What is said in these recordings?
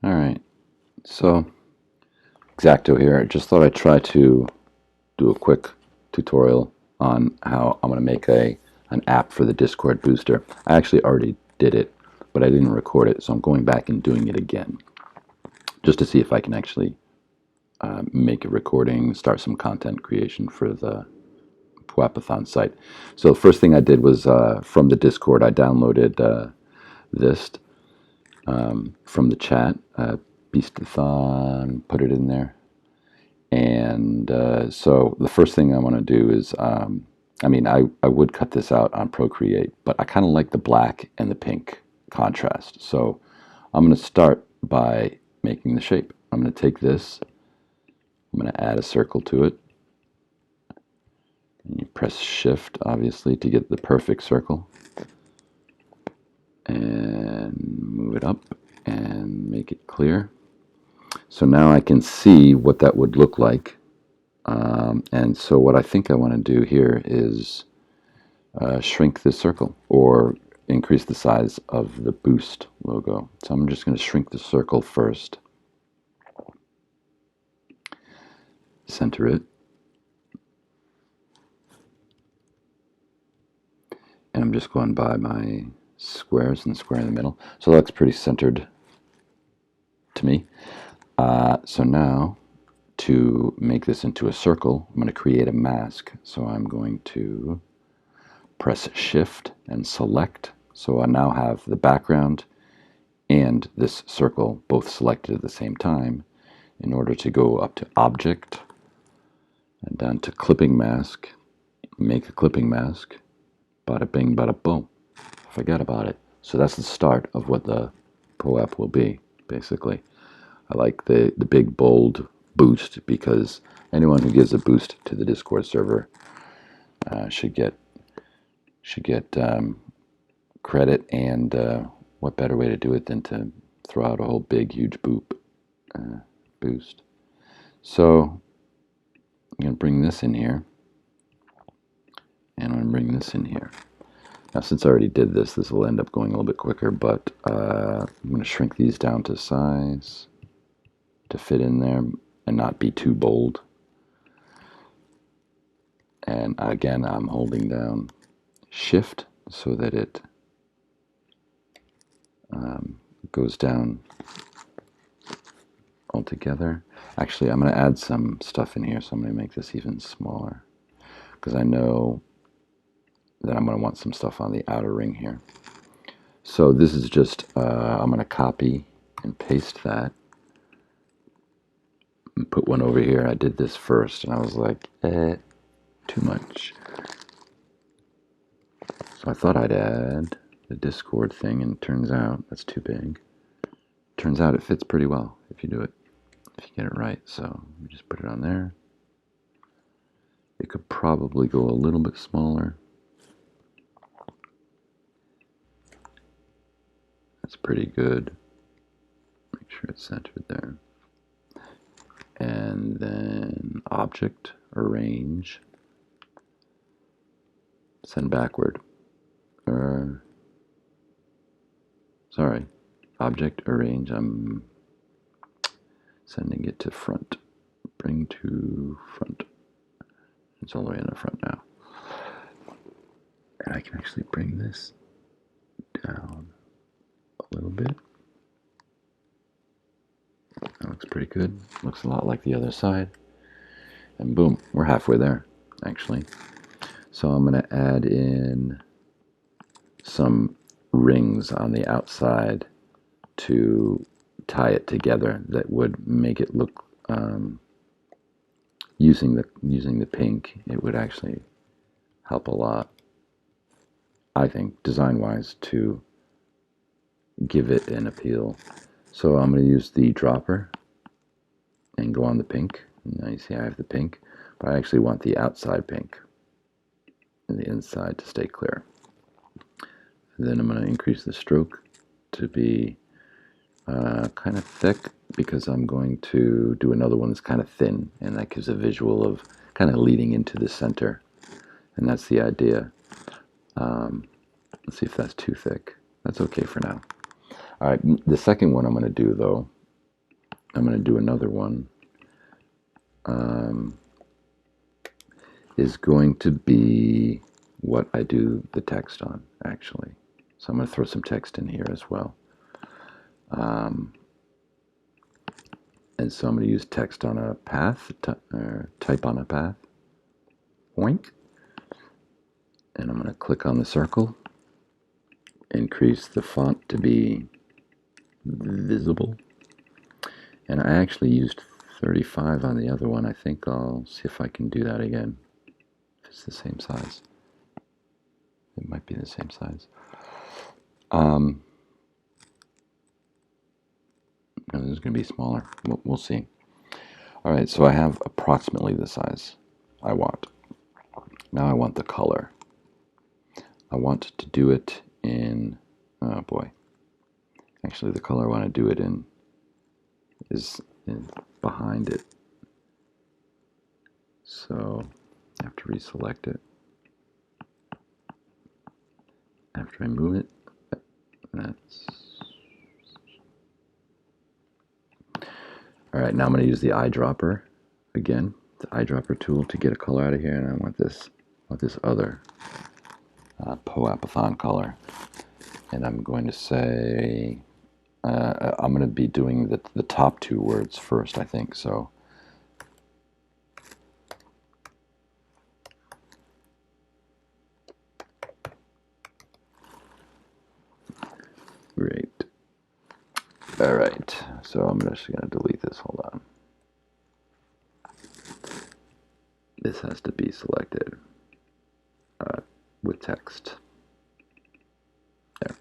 All right, so Exacto here. I just thought I'd try to do a quick tutorial on how I'm going to make an app for the Discord booster. I actually already did it, but I didn't record it, so I'm going back and doing it again just to see if I can actually make a recording, start some content creation for the POAP-a-thon site. So the first thing I did was from the Discord, I downloaded this from the chat, Beastathon, put it in there. And so the first thing I want to do is, I would cut this out on Procreate, but I kind of like the black and the pink contrast. So I'm going to start by making the shape. I'm going to take this, I'm going to add a circle to it. And you press Shift, obviously, to get the perfect circle. And move it up and make it clear. So now I can see what that would look like. And so what I think I want to do here is shrink this circle or increase the size of the boost logo. So I'm just going to shrink the circle first, center it, and I'm just going by my squares and square in the middle. So that looks pretty centered to me. So now to make this into a circle, I'm going to create a mask. So I'm going to press Shift and select. So I now have the background and this circle both selected at the same time. In order to go up to Object and down to Clipping Mask, make a clipping mask, bada bing, bada boom. Forget about it. So that's the start of what the POAP will be, basically. I like the big, bold boost because anyone who gives a boost to the Discord server should get credit, and what better way to do it than to throw out a whole big, huge boost. So I'm going to bring this in here, and I'm going to bring this in here. Now, since I already did this, this will end up going a little bit quicker, but I'm going to shrink these down to size to fit in there and not be too bold. And again, I'm holding down Shift so that it goes down altogether. Actually, I'm going to add some stuff in here, so I'm going to make this even smaller because I know that I'm going to want some stuff on the outer ring here. So this is just, I'm going to copy and paste that and put one over here. I did this first and I was like, too much. So I thought I'd add the Discord thing, and it turns out that's too big. Turns out it fits pretty well if you do it, if you get it right. So we just put it on there. It could probably go a little bit smaller. That's pretty good. Make sure it's centered there. And then Object, Arrange, send backward. Sorry, Object, Arrange, I'm sending it to front. Bring to front. It's all the way in the front now. And I can actually bring this down a little bit. That looks pretty good. Looks a lot like the other side. And boom, we're halfway there, actually. So I'm going to add in some rings on the outside to tie it together that would make it look, using the pink, it would actually help a lot, I think, design-wise, to give it an appeal. So I'm going to use the dropper and go on the pink. Now you see I have the pink, but I actually want the outside pink and the inside to stay clear. And then I'm going to increase the stroke to be kind of thick because I'm going to do another one that's kind of thin, and that gives a visual of kind of leading into the center, and that's the idea. Let's see if that's too thick. That's okay for now. All right, the second one I'm going to do, though, I'm going to do another one, is going to be what I do the text on, actually. So I'm going to throw some text in here as well. And so I'm going to use text on a path, or type on a path. Oink. And I'm going to click on the circle, increase the font to be visible. And I actually used 35 on the other one. I think I'll see if I can do that again. If it's the same size. It might be the same size. No, this is going to be smaller. We'll see. All right, so I have approximately the size I want. Now I want the color. I want to do it in, oh boy. Actually, the color I want to do it in is behind it. So I have to reselect it. After I move it, that's... All right, now I'm going to use the eyedropper again, the eyedropper tool, to get a color out of here, and I want this other POAP-a-thon color. And I'm going to say, I'm going to be doing the top two words first, I think. So great. All right, so I'm just going to delete this. Hold on. This has to be selected with text. There.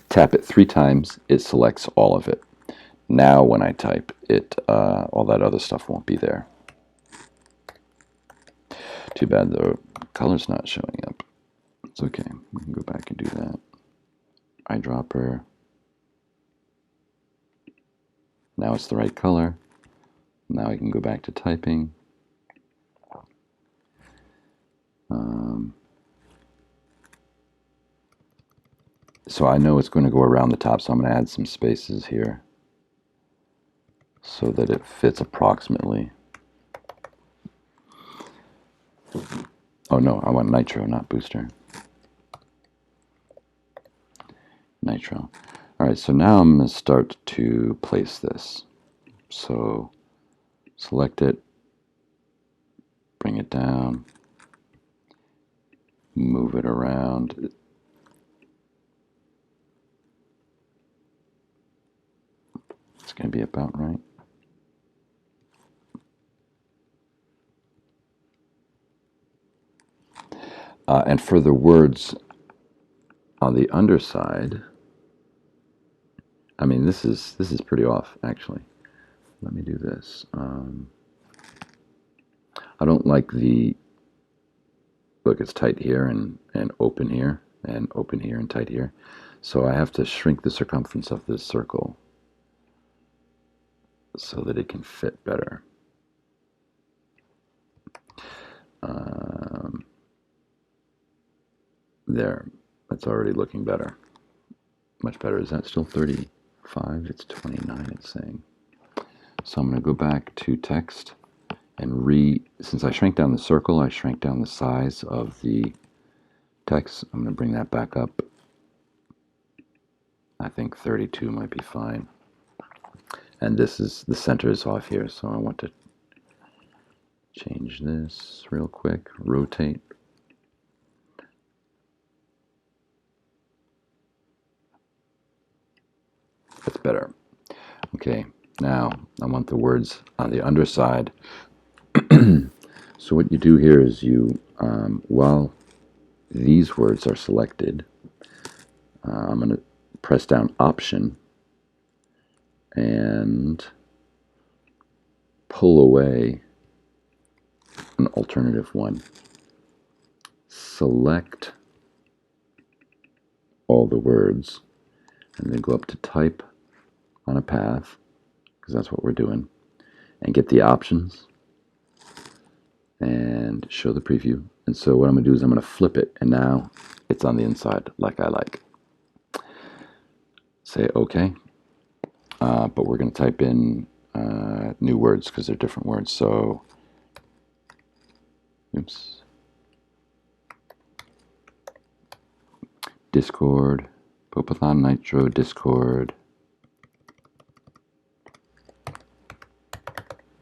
Tap it 3 times. It selects all of it. Now when I type it, all that other stuff won't be there. Too bad the color's not showing up. It's okay. We can go back and do that. Eyedropper. Now it's the right color. Now I can go back to typing. So I know it's going to go around the top, so I'm going to add some spaces here so that it fits approximately. Oh no, I want nitro, not booster. Nitro. All right, so now I'm going to start to place this. So select it, bring it down, move it around. It's going to be about right. And for the words on the underside, I mean, this is pretty off, actually. Let me do this. I don't like the, look, it's tight here and open here and open here and tight here. So I have to shrink the circumference of this circle so that it can fit better. There, that's already looking better. Much better. Is that still 35? It's 29, it's saying. So I'm going to go back to text and since I shrank down the circle, I shrank down the size of the text. I'm going to bring that back up. I think 32 might be fine. And this is, the center is off here, so I want to change this real quick, rotate. That's better. Okay, now I want the words on the underside. So what you do here is you, while these words are selected, I'm going to press down Option and pull away an alternative one. Select all the words and then go up to Type on a path, because that's what we're doing, and get the options and show the preview. And so what I'm going to do is I'm going to flip it, and now it's on the inside like I like. Say OK. but we're going to type in new words because they're different words. So, oops, Discord, Popathon Nitro, Discord,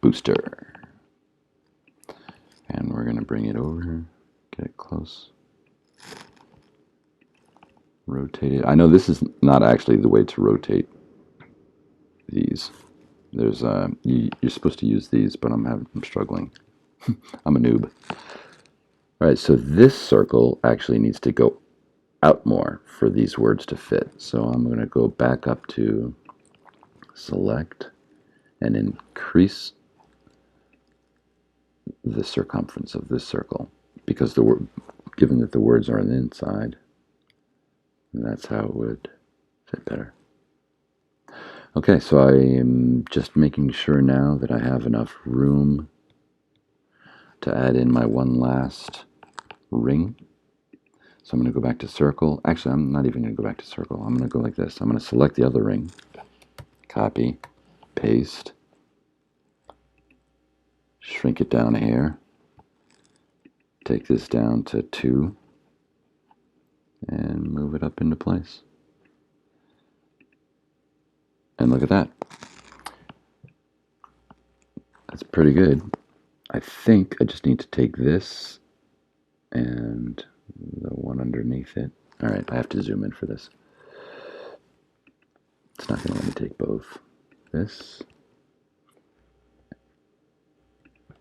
Booster. And we're going to bring it over, get it close, rotate it. I know this is not actually the way to rotate these. There's you're supposed to use these, but I'm struggling. I'm a noob. All right, so this circle actually needs to go out more for these words to fit. So I'm going to go back up to select and increase the circumference of this circle, because given that the words are on the inside, that's how it would fit better. Okay, so I am just making sure now that I have enough room to add in my one last ring. So I'm going to go back to circle. Actually, I'm not even going to go back to circle. I'm going to go like this. I'm going to select the other ring, copy, paste, shrink it down a hair, take this down to 2, and move it up into place. And look at that. That's pretty good. I think I just need to take this and the one underneath it. All right, I have to zoom in for this. It's not going to let me take both. This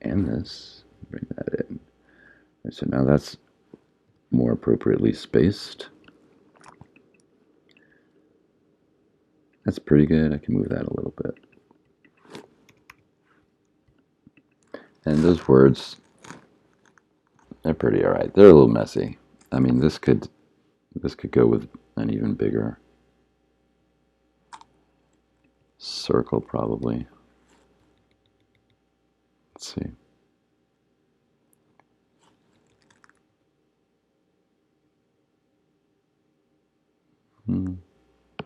and this. Bring that in. So now that's more appropriately spaced. That's pretty good. I can move that a little bit. And those words, they're pretty all right. They're a little messy. I mean, this could go with an even bigger circle, probably. Let's see.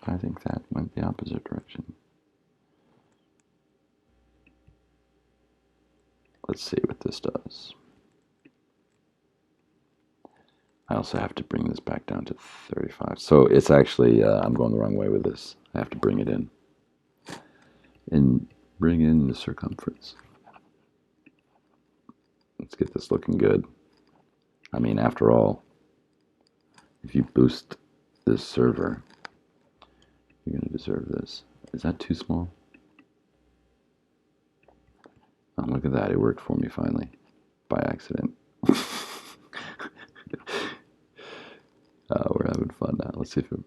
I think that went the opposite direction. Let's see what this does. I also have to bring this back down to 35. So it's actually, I'm going the wrong way with this. I have to bring it in. And bring in the circumference. Let's get this looking good. I mean, after all, if you boost this server, you're going to deserve this. Is that too small? Oh, look at that. It worked for me finally. By accident. We're having fun now. Let's see if it...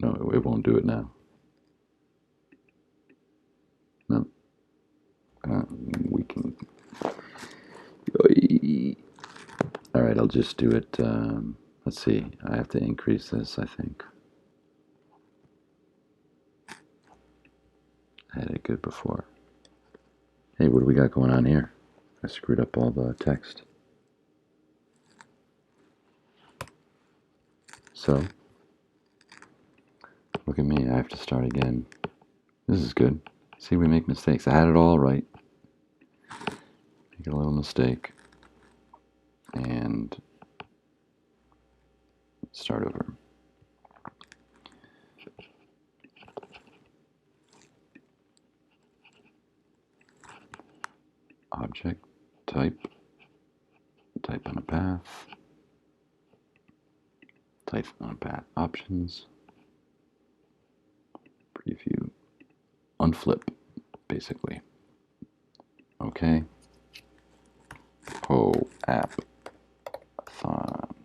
No, it won't do it now. No. We can... Alright, I'll just do it. Let's see. I have to increase this, I think. I had it good before. Hey, what do we got going on here? I screwed up all the text. So, look at me. I have to start again. This is good. See, we make mistakes. I had it all right. Make a little mistake. And start over. Object, type on a path, type on a path, options, preview, unflip, basically. Okay. POAP, thon.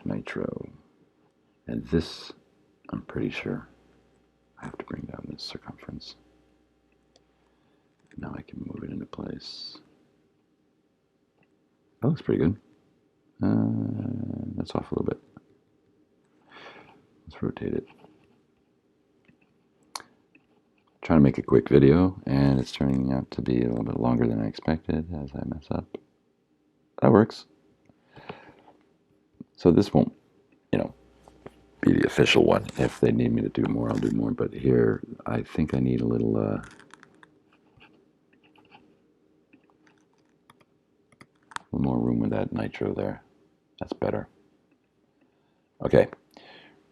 Nitro. And this, I'm pretty sure, I have to bring down this circumference. Now I can move it into place. That looks pretty good. That's off a little bit. Let's rotate it. Trying to make a quick video, and it's turning out to be a little bit longer than I expected as I mess up. That works. So this won't you know, be the official one. If they need me to do more, I'll do more. But here, I think I need a little more room with that nitro there. That's better. Okay,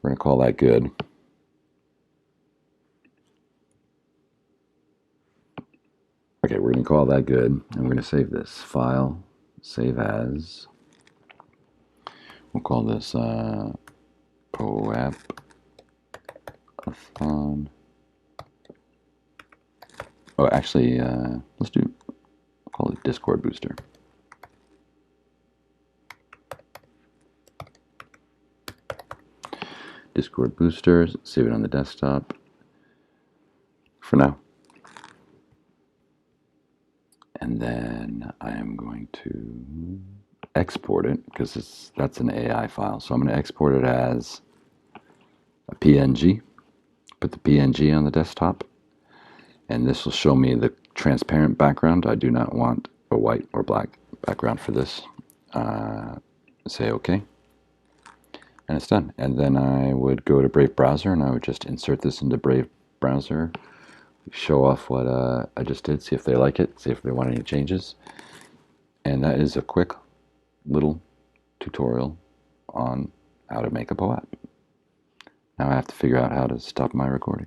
we're gonna call that good. Okay, we're gonna call that good, and we're gonna save this file. Save as. We'll call this POAP Athon. Oh, actually, let's call it Discord Booster. Discord Boosters, save it on the desktop for now. And then I am going to export it because that's an AI file. So I'm going to export it as a PNG. Put the PNG on the desktop. And this will show me the transparent background. I do not want a white or black background for this. Say OK. And it's done. And then I would go to Brave Browser and I would just insert this into Brave Browser. Show off what I just did, see if they like it, see if they want any changes. And that is a quick little tutorial on how to make a POAP. Now I have to figure out how to stop my recording.